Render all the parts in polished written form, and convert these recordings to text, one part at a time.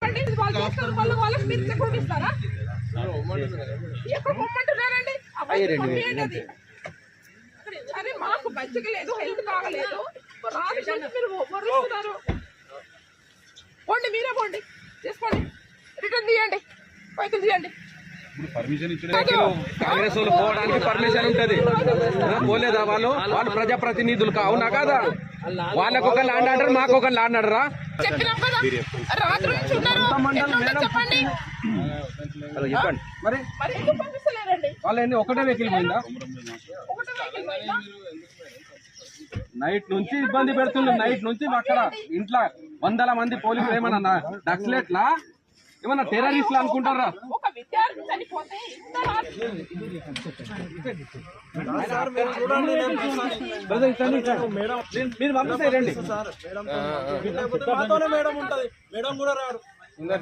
వాళ్ళకి మీరు సెక్యూరిటీ ఇస్తారా? ఎక్కడ పొమ్మంటున్నారండి? అరే మాకు మంచిగా లేదు, హెల్త్ బాగలేదు, మీరు వరుస్తున్నారు. పోండి, మీరే పోండి, చేసుకోండి, రిటర్న్ తీయండి, పైసలు తీయండి. కాంగ్రెస్ వాళ్ళు పోవడానికి పర్మిషన్ ఉంటది, పోలేదా? వాళ్ళు ప్రజాప్రతినిధులు అవునా కాదా? వాళ్ళకు ఒక ల్యాండ్ ఆర్డర్, మాకు ఒక ల్యాండ్ ఆర్డరా? చెప్పినాం కదా, రాత్రి నుంచి ఉన్నారు, చెప్పండి మరి ఎందుకు పంపిస్తలేరండి? వాళ్ళని ఒకటే వెహికల్ పోయిందా? నైట్ నుంచి ఇబ్బంది పెడుతున్నారు. నైట్ నుంచి అక్కడ ఇంట్లో వందల మంది పోలీసులు ఏమన్నా నక్సలెట్లా, ఏమన్నా టెర్రరిస్టులు అనుకుంటారా? ఒక విద్యార్థి చనిపోతే మీరు పంపిస్తారండి. మేడం ఉంటది, మేడం కూడా రారు,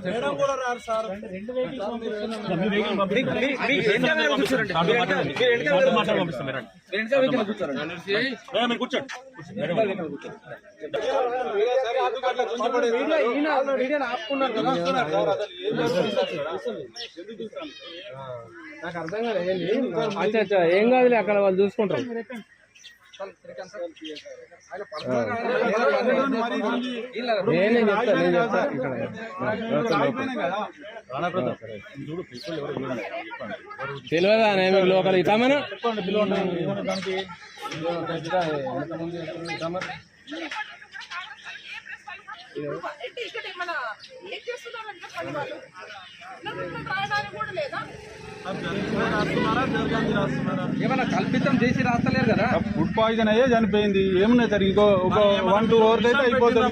మేడం కూడా రారు సార్. నాకు అర్థం కాదు. ఏం కాదులే, అక్కడ వాళ్ళు చూసుకుంటారు. నేను చెప్తా తెలియదా మీకు లోకల్ ఇస్తామని ఇక్కడ ఏమన్నా ఏం చేస్తున్నారంటే పని వాళ్ళు రాయడానికి కూడా లేదా? ఏమన్నా కల్పితం చేసి రాస్తలేరు కదా. ఫుడ్ పాయిజన్ అయ్యే చనిపోయింది. ఏమున్నాయి సార్, ఇంకో 1-2 అవర్స్ అయితే అయిపోతుంది.